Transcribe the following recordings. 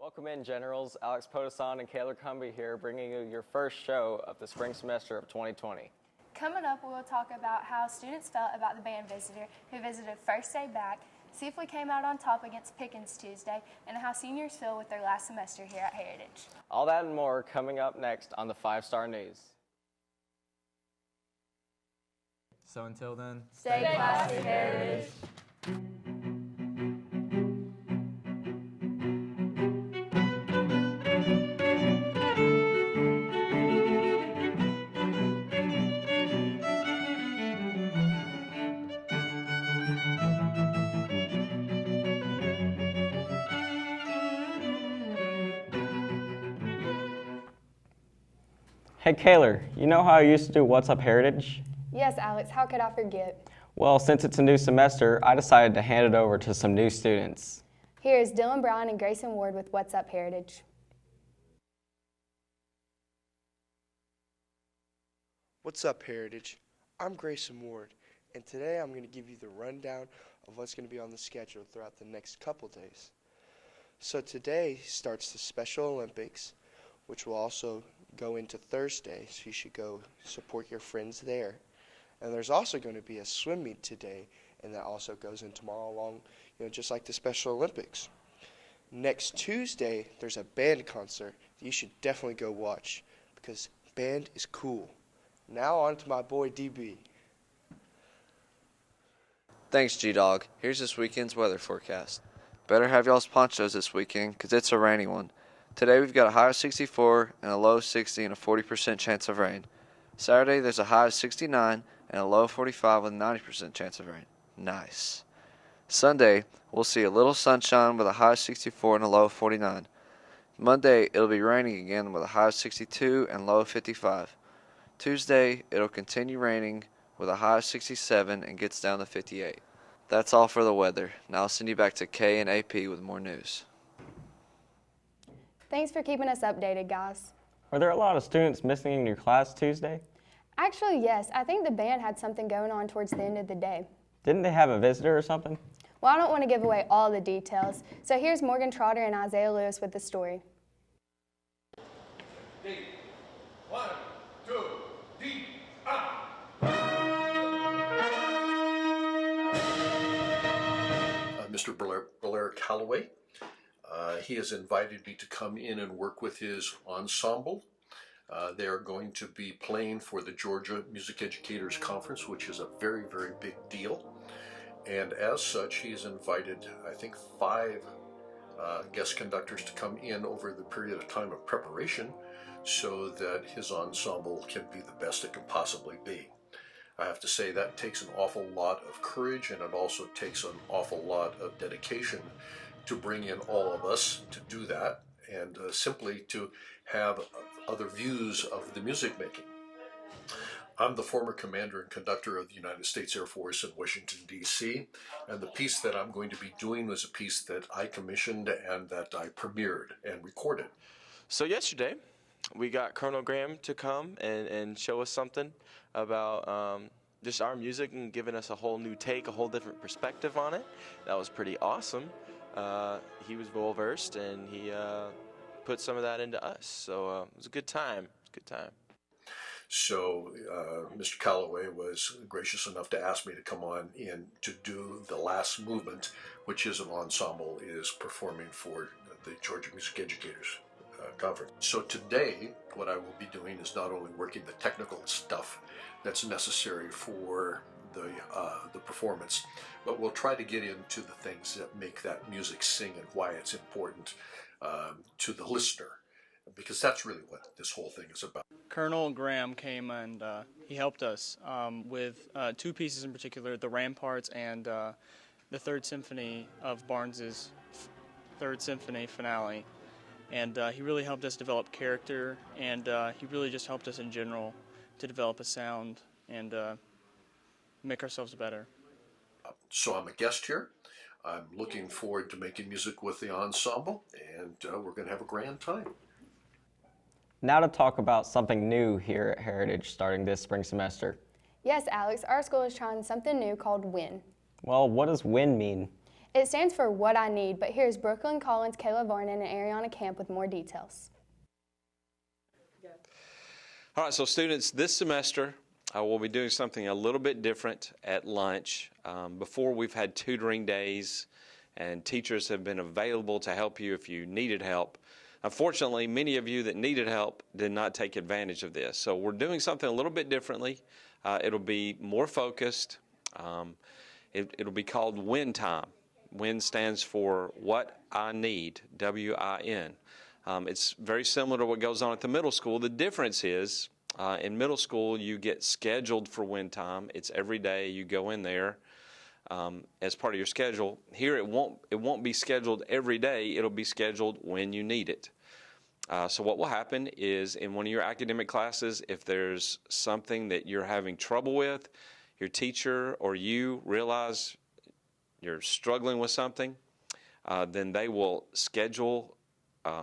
Welcome in, Generals. Alex Potosan and Kayla Cumby here, bringing you your first show of the spring semester of 2020. Coming up, we'll talk about how students felt about the band visitor who visited first day back, see if we came out on top against Pickens Tuesday, and how seniors feel with their last semester here at Heritage. All that and more coming up next on the 5-Star News. So until then, Stay classy, Heritage. Hey, Kayla, you know how I used to do What's Up Heritage? Yes, Alex, how could I forget? Well, since it's a new semester, I decided to hand it over to some new students. Here's Dylan Brown and Grayson Ward with What's Up Heritage. What's up, Heritage? I'm Grayson Ward, and today I'm going to give you the rundown of what's going to be on the schedule throughout the next couple days. So today starts the Special Olympics, which will also go into Thursday, so you should go support your friends there. And there's also going to be a swim meet today, and that also goes in tomorrow along, just like the Special Olympics. Next Tuesday, there's a band concert that you should definitely go watch, because band is cool. Now on to my boy DB. Thanks, G-Dog. Here's this weekend's weather forecast. Better have y'all's ponchos this weekend, because it's a rainy one. Today we've got a high of 64 and a low of 60 and a 40% chance of rain. Saturday there's a high of 69 and a low of 45 with a 90% chance of rain. Nice. Sunday we'll see a little sunshine with a high of 64 and a low of 49. Monday it'll be raining again with a high of 62 and low of 55. Tuesday it'll continue raining with a high of 67 and gets down to 58. That's all for the weather. Now I'll send you back to K and AP with more news. Thanks for keeping us updated, guys. Were there a lot of students missing in your class Tuesday? Actually, yes. I think the band had something going on towards the end of the day. Didn't they have a visitor or something? Well, I don't want to give away all the details, so here's Morgan Trotter and Isaiah Lewis with the story. D. 1, 2, D, up. Mr. Blair Calloway. He has invited me to come in and work with his ensemble. They are going to be playing for the Georgia Music Educators Conference, which is a very, very big deal. And as such, he's invited, I think, 5 guest conductors to come in over the period of time of preparation so that his ensemble can be the best it can possibly be. I have to say that takes an awful lot of courage, and it also takes an awful lot of dedication to bring in all of us to do that, and simply to have other views of the music making. I'm the former commander and conductor of the United States Air Force in Washington, D.C., and the piece that I'm going to be doing was a piece that I commissioned and that I premiered and recorded. So yesterday, we got Colonel Graham to come and show us something about just our music and giving us a whole new take, a whole different perspective on it. That was pretty awesome. He was well-versed, and he put some of that into us. So it was a good time. So Mr. Calloway was gracious enough to ask me to come on in to do the last movement, which is an ensemble is performing for the Georgia Music Educators Conference. So today, what I will be doing is not only working the technical stuff that's necessary for the performance, but we'll try to get into the things that make that music sing and why it's important to the listener, because that's really what this whole thing is about. Colonel Graham came and he helped us with 2 pieces in particular, the Ramparts and the Third Symphony of Barnes's Third Symphony finale. And he really helped us develop character, and he really just helped us in general to develop a sound and make ourselves better. So I'm a guest here. I'm looking forward to making music with the ensemble, and we're going to have a grand time. Now to talk about something new here at Heritage starting this spring semester. Yes, Alex, our school is trying something new called WIN. Well, what does WIN mean? It stands for What I Need, but here's Brooklyn Collins, Kayla Varnon, and Ariana Camp with more details. All right, so students, this semester we'll be doing something a little bit different at lunch. Before, we've had tutoring days, and teachers have been available to help you if you needed help. Unfortunately, many of you that needed help did not take advantage of this. So we're doing something a little bit differently. It'll be more focused. It'll be called WIN time. WIN stands for What I Need, W-I-N. It's very similar to what goes on at the middle school. The difference is in middle school you get scheduled for WIN time. It's every day you go in there as part of your schedule. Here it won't be scheduled every day. It'll be scheduled when you need it. So what will happen is in one of your academic classes, if there's something that you're having trouble with, your teacher or you realize you're struggling with something, then they will schedule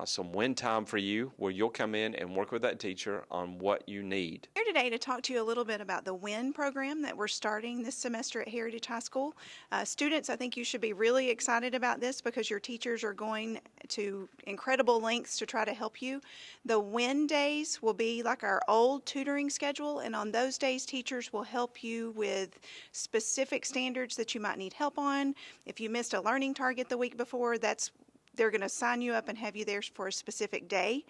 some WIN time for you where you'll come in and work with that teacher on what you need. Here today to talk to you a little bit about the WIN program that we're starting this semester at Heritage High School. Students, I think you should be really excited about this because your teachers are going to incredible lengths to try to help you. The WIN days will be like our old tutoring schedule, and on those days teachers will help you with specific standards that you might need help on. If you missed a learning target the week before, they're going to sign you up and have you there for a specific day.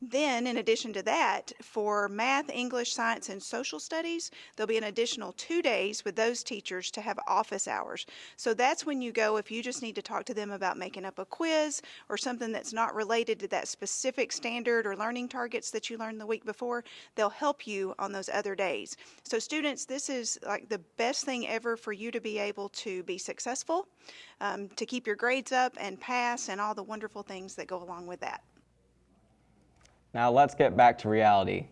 Then, in addition to that, for math, English, science, and social studies, there'll be an additional 2 days with those teachers to have office hours. So that's when you go if you just need to talk to them about making up a quiz or something that's not related to that specific standard or learning targets that you learned the week before. They'll help you on those other days. So students, this is like the best thing ever for you to be able to be successful, to keep your grades up and pass and all the wonderful things that go along with that. Now let's get back to reality.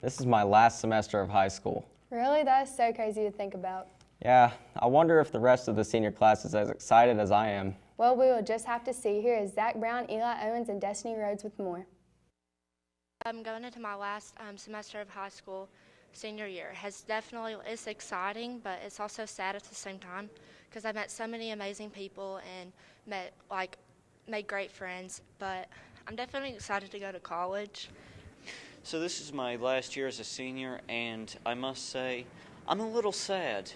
This is my last semester of high school. Really? That is so crazy to think about. Yeah, I wonder if the rest of the senior class is as excited as I am. Well, we will just have to see. Here is Zach Brown, Eli Owens, and Destiny Rhodes with more. I'm going into my last semester of high school, senior year. It's exciting, but it's also sad at the same time because I met so many amazing people and made great friends, but I'm definitely excited to go to college. So this is my last year as a senior, and I must say I'm a little sad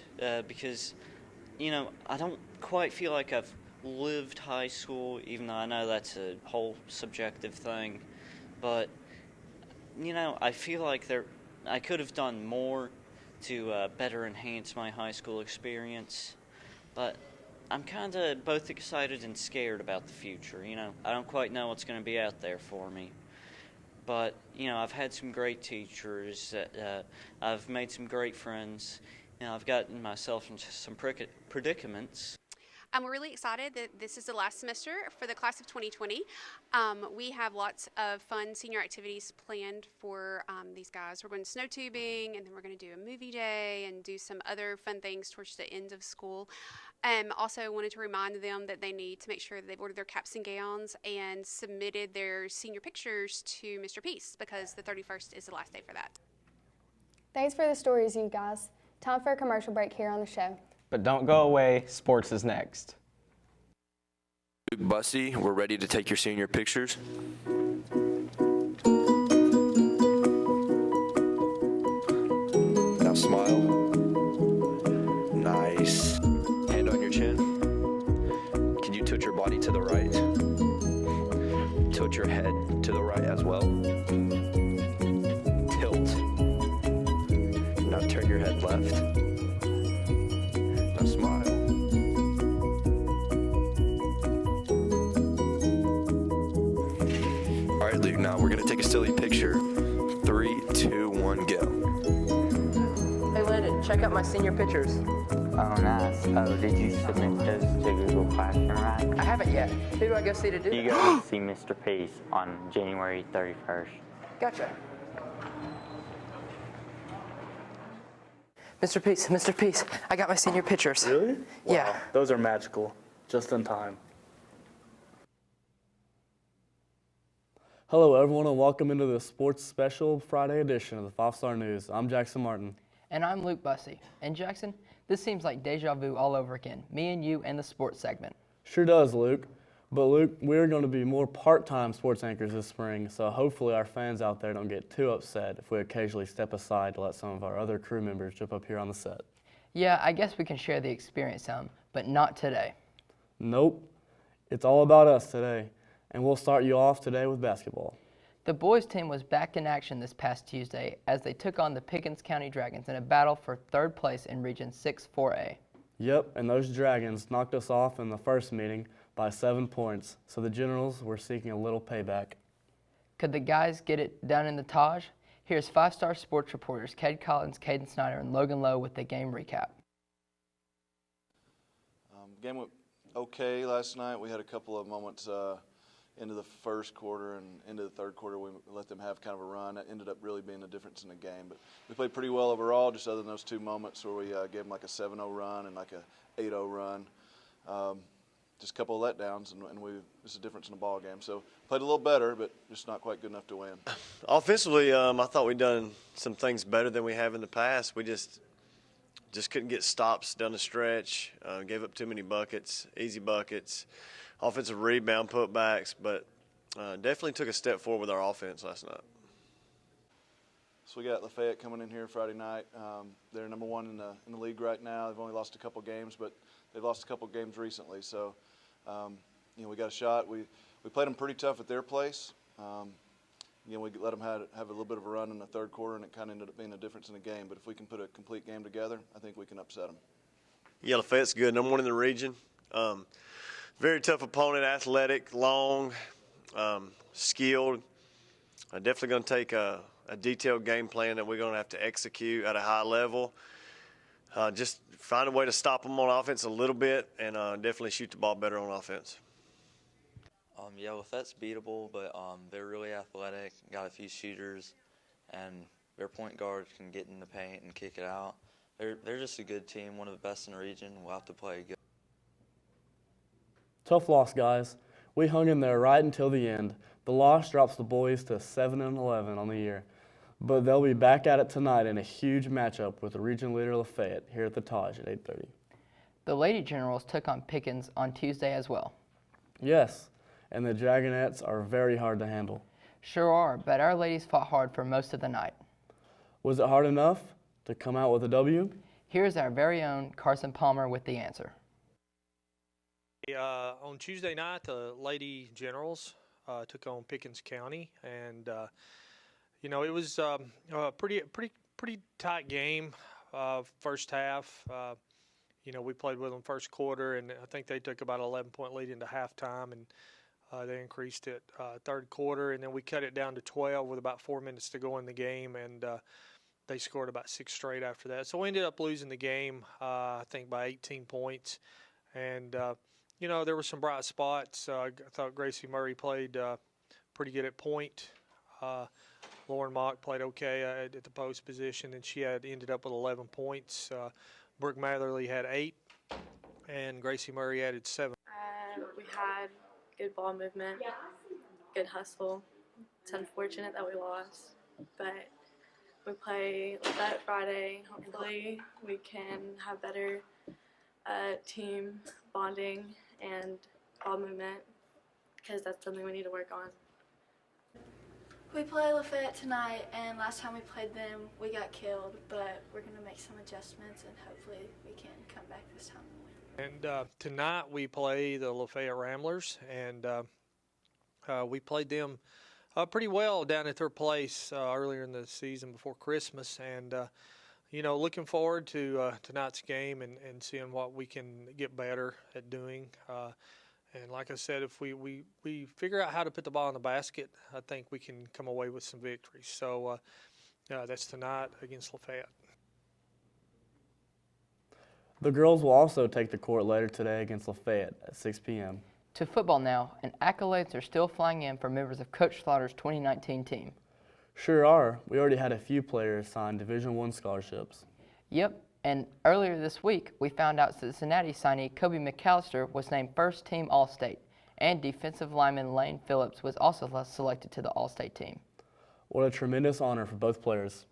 because, I don't quite feel like I've lived high school, even though I know that's a whole subjective thing. But, I feel like I could have done more to better enhance my high school experience. But I'm kind of both excited and scared about the future, I don't quite know what's going to be out there for me. But, I've had some great teachers, I've made some great friends, I've gotten myself into some predicaments. We're really excited that this is the last semester for the class of 2020. We have lots of fun senior activities planned for these guys. We're going snow tubing, and then we're going to do a movie day and do some other fun things towards the end of school. Also wanted to remind them that they need to make sure that they've ordered their caps and gowns and submitted their senior pictures to Mr. Peace because the 31st is the last day for that. Thanks for the stories, you guys. Time for a commercial break here on the show. But don't go away, sports is next. Luke Bussey, we're ready to take your senior pictures. Now smile. Nice. Hand on your chin. Can you tilt your body to the right? Tilt your head to the right as well. Tilt. Now turn your head left. Now smile. All right, Luke, now we're going to take a silly picture. 3, 2, 1, go. Hey, Landon, check out my senior pictures. Oh, nice. Oh, did you submit those to Google Classroom, right? I haven't yet. Who do I go see to do that? You go see Mr. Peace on January 31st. Gotcha. Mr. Peace, I got my senior pictures. Really? Yeah. Wow, those are magical. Just in time. Hello, everyone, and welcome into the Sports Special Friday edition of the 5-Star News. I'm Jackson Martin. And I'm Luke Bussey. And Jackson, this seems like deja vu all over again. Me and you and the sports segment. Sure does, Luke. But Luke, we're going to be more part-time sports anchors this spring, so hopefully our fans out there don't get too upset if we occasionally step aside to let some of our other crew members jump up here on the set. Yeah, I guess we can share the experience some, but not today. Nope. It's all about us today, and we'll start you off today with basketball. The boys team was back in action this past Tuesday as they took on the Pickens County Dragons in a battle for third place in Region 6-4A. Yep, and those Dragons knocked us off in the first meeting by 7 points, so the Generals were seeking a little payback. Could the guys get it done in the Taj? Here's 5-star sports reporters Cade Collins, Caden Snyder, and Logan Lowe with the game recap. Game went okay last night. We had a couple of moments into the first quarter and into the third quarter. We let them have kind of a run. That ended up really being the difference in the game. But we played pretty well overall, just other than those 2 moments where we gave them like a 7-0 run and like a 8-0 run. Just a couple of letdowns, and it's a difference in the ball game. So played a little better, but just not quite good enough to win. Offensively, I thought we'd done some things better than we have in the past. We just couldn't get stops down the stretch. Gave up too many buckets, easy buckets, offensive rebound putbacks, but definitely took a step forward with our offense last night. So we got Lafayette coming in here Friday night. They're number 1 in the league right now. They've only lost a couple games, but they've lost a couple games recently. So, we got a shot. We played them pretty tough at their place. We let them have a little bit of a run in the third quarter, and it kind of ended up being a difference in the game. But if we can put a complete game together, I think we can upset them. Yeah, Lafayette's good. Number 1 in the region. Very tough opponent, athletic, long, skilled. Definitely going to take a detailed game plan that we're going to have to execute at a high level. Just find a way to stop them on offense a little bit and definitely shoot the ball better on offense. Yeah, Lafayette's beatable, but they're really athletic, got a few shooters, and their point guards can get in the paint and kick it out. They're just a good team, one of the best in the region. We'll have to play good. Tough loss, guys. We hung in there right until the end. The loss drops the boys to 7-11 on the year. But they'll be back at it tonight in a huge matchup with the region leader Lafayette here at the Taj at 8:30. The Lady Generals took on Pickens on Tuesday as well. Yes, and the Dragonettes are very hard to handle. Sure are, but our ladies fought hard for most of the night. Was it hard enough to come out with a W? Here's our very own Carson Palmer with the answer. On Tuesday night, the Lady Generals took on Pickens County, and it was a pretty tight game. First half, we played with them first quarter, and I think they took about an 11-point lead into halftime, and they increased it third quarter, and then we cut it down to 12 with about 4 minutes to go in the game, and they scored about 6 straight after that. So we ended up losing the game, I think, by 18 points, and there were some bright spots. I thought Gracie Murray played pretty good at point. Lauren Mock played okay at the post position, and she ended up with 11 points. Brooke Matherly had 8, and Gracie Murray added 7. We had good ball movement, good hustle. It's unfortunate that we lost, but we play Lafayette Friday. Hopefully we can have better team bonding and ball movement, because that's something we need to work on. We play Lafayette tonight, and last time we played them, we got killed, but we're going to make some adjustments, and hopefully we can come back this time and win. And tonight we play the Lafayette Ramblers, and we played them pretty well down at their place earlier in the season before Christmas, and looking forward to tonight's game and seeing what we can get better at doing. And like I said, if we figure out how to put the ball in the basket, I think we can come away with some victories. So that's tonight against Lafayette. The girls will also take the court later today against Lafayette at 6 p.m. To football now, and accolades are still flying in for members of Coach Slaughter's 2019 team. Sure are. We already had a few players sign Division I scholarships. Yep, and earlier this week, we found out Cincinnati signee Kobe McAllister was named First Team All-State, and defensive lineman Lane Phillips was also selected to the All-State team. What a tremendous honor for both players.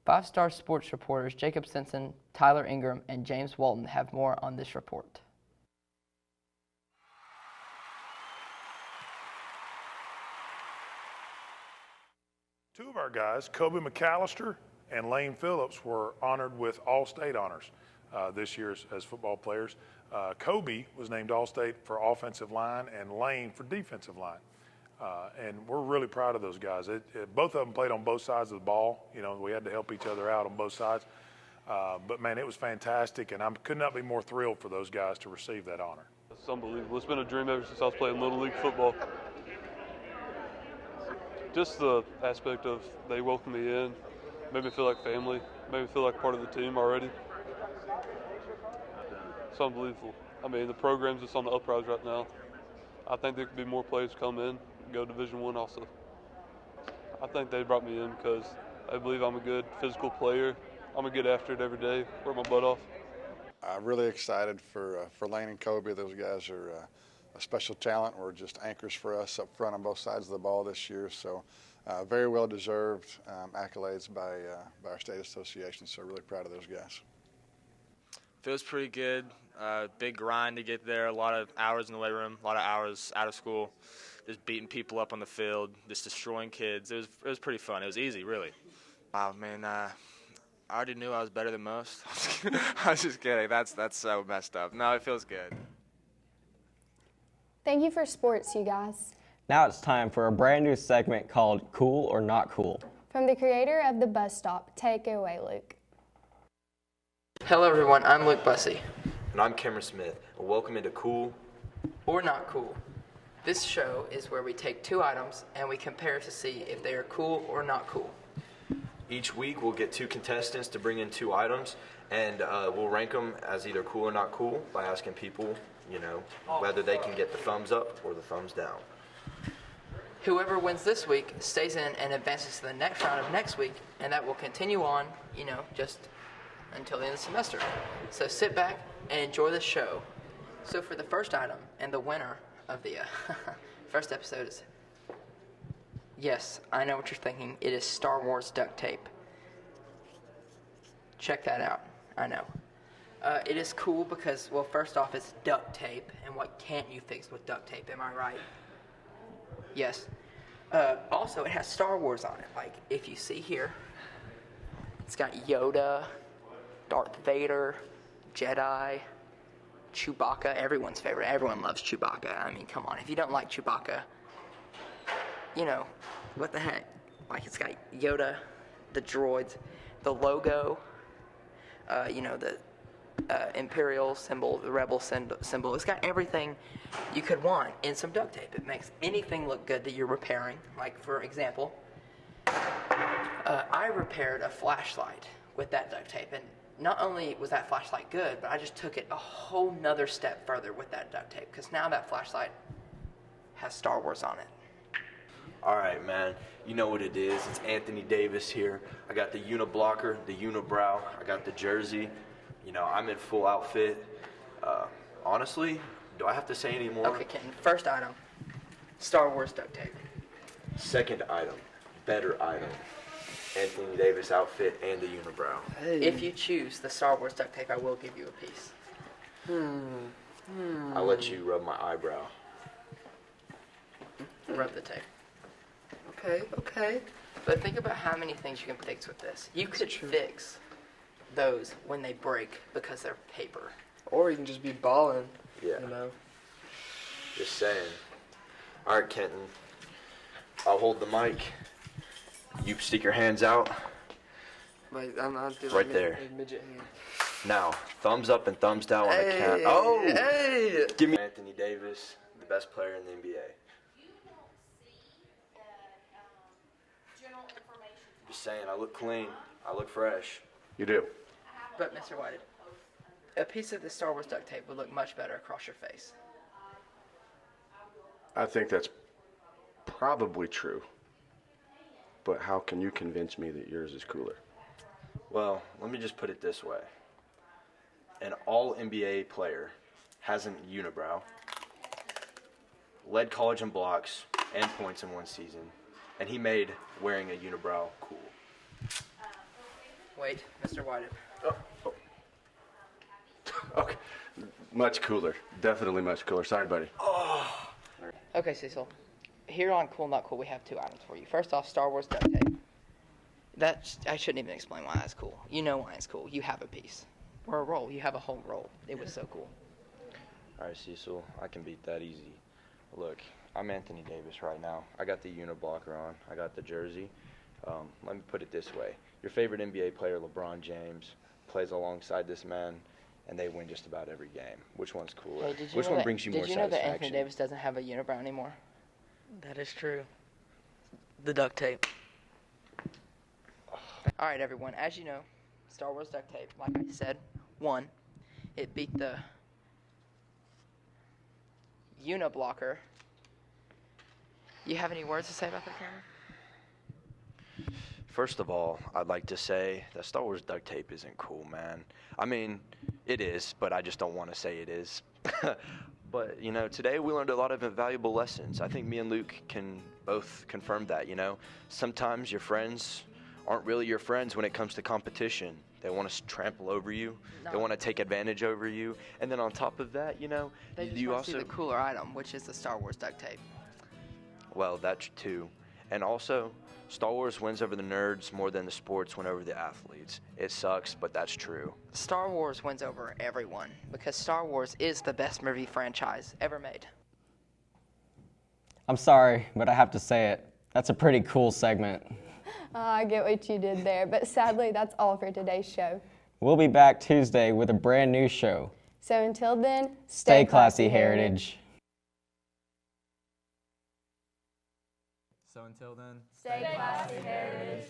5-star sports reporters Jacob Simpson, Tyler Ingram, and James Walton have more on this report. Two of our guys, Kobe McAllister and Lane Phillips, were honored with All-State honors this year as football players. Kobe was named All-State for offensive line and Lane for defensive line. And we're really proud of those guys. Both of them played on both sides of the ball. You know, we had to help each other out on both sides. But, man, it was fantastic, and I could not be more thrilled for those guys to receive that honor. It's unbelievable. It's been a dream ever since I was playing Little League football. Just the aspect of they welcomed me in, made me feel like family, made me feel like part of the team already. It's unbelievable. I mean, the program's just on the uprise right now. I think there could be more players come in, go Division I also. I think they brought me in because they believe I'm a good physical player. I'm going to get after it every day, work my butt off. I'm really excited for Lane and Kobe. Those guys are a special talent. We're just anchors for us up front on both sides of the ball this year. So very well deserved accolades by our state association. So really proud of those guys. Feels pretty good. Big grind to get there. A lot of hours in the weight room. A lot of hours out of school. Just beating people up on the field. Just destroying kids. It was pretty fun. It was easy, really. Wow, man. I already knew I was better than most. I was just kidding. That's so messed up. No, it feels good. Thank you for sports, you guys. Now it's time for a brand new segment called Cool or Not Cool. From the creator of The Bus Stop, take it away, Luke. Hello everyone, I'm Luke Bussey. And I'm Cameron Smith, and welcome into Cool or Not Cool. This show is where we take two items and we compare to see if they are cool or not cool. Each week we'll get two contestants to bring in two items, and we'll rank them as either cool or not cool by asking people, you know, whether they can get the thumbs up or the thumbs down. Whoever wins this week stays in and advances to the next round of next week, and that will continue on, you know, just until the end of the semester. So sit back and enjoy the show. So for the first item and the winner of the first episode is, yes, I know what you're thinking. It is Star Wars duct tape. Check that out. I know. It is cool because, well, first off, it's duct tape, and what can't you fix with duct tape? Am I right? Yes. Also, it has Star Wars on it. Like, if you see here, it's got Yoda, Darth Vader, Jedi, Chewbacca, everyone's favorite. Everyone loves Chewbacca. I mean, come on. If you don't like Chewbacca, you know, what the heck? Like, it's got Yoda, the droids, the logo, you know, the Imperial symbol, the Rebel symbol. It's got everything you could want in some duct tape. It makes anything look good that you're repairing. Like, for example, I repaired a flashlight with that duct tape, and not only was that flashlight good, but I just took it a whole nother step further with that duct tape, because now that flashlight has Star Wars on it. All right, man. You know what it is. It's Anthony Davis here. I got the uniblocker, the unibrow. I got the jersey. You know, I'm in full outfit. Honestly, do I have to say any more? Okay, Kenton. First item, Star Wars duct tape. Second item, better item, Anthony Davis outfit and the unibrow. Hey. If you choose the Star Wars duct tape, I will give you a piece. I'll let you rub my eyebrow. Rub the tape. Okay. But think about how many things you can fix with this. You could fix those when they break because they're paper. Or you can just be balling. Yeah. You know. Just saying. All right, Kenton. I'll hold the mic. You stick your hands out. Like, I'm not doing right there. Midget hand. Now, thumbs up and thumbs down on the count. Oh! Hey! Give me Anthony Davis, the best player in the NBA. Just saying, I look clean. I look fresh. You do. But, Mr. Whited, a piece of the Star Wars duct tape would look much better across your face. I think that's probably true. But how can you convince me that yours is cooler? Well, let me just put it this way. An all-NBA player has an unibrow, led college in blocks and points in one season, and he made wearing a unibrow cool. Wait, Mr. Whited. Oh. Okay. Much cooler. Definitely much cooler. Sorry, buddy. Okay, Cecil. Here on Cool Not Cool, we have two items for you. First off, Star Wars duct tape. I shouldn't even explain why that's cool. You know why it's cool. You have a piece. Or a roll. You have a whole roll. It was so cool. All right, Cecil, I can beat that easy. Look, I'm Anthony Davis right now. I got the uniblocker on. I got the jersey. Let me put it this way. Your favorite NBA player, LeBron James, plays alongside this man, and they win just about every game. Which one's cooler? Hey, Which one brings you more Did you know that satisfaction? Anthony Davis doesn't have a unibrow anymore? That is true. The duct tape. All right, everyone. As you know, Star Wars duct tape, like I said, won. It beat the uniblocker. You have any words to say about that, Cameron? First of all, I'd like to say that Star Wars duct tape isn't cool, man. I mean, it is, but I just don't want to say it is. But, you know, today we learned a lot of valuable lessons. I think me and Luke can both confirm that, you know. Sometimes your friends aren't really your friends when it comes to competition. They want to trample over you. No. They want to take advantage over you. And then on top of that, you know, They just you want to also... see the cooler item, which is the Star Wars duct tape. Well, that's too. And also, Star Wars wins over the nerds more than the sports win over the athletes. It sucks, but that's true. Star Wars wins over everyone because Star Wars is the best movie franchise ever made. I'm sorry, but I have to say it. That's a pretty cool segment. I get what you did there, but sadly, that's all for today's show. We'll be back Tuesday with a brand new show. So until then, Stay classy, Heritage. So until then, Stay classy, Heritage.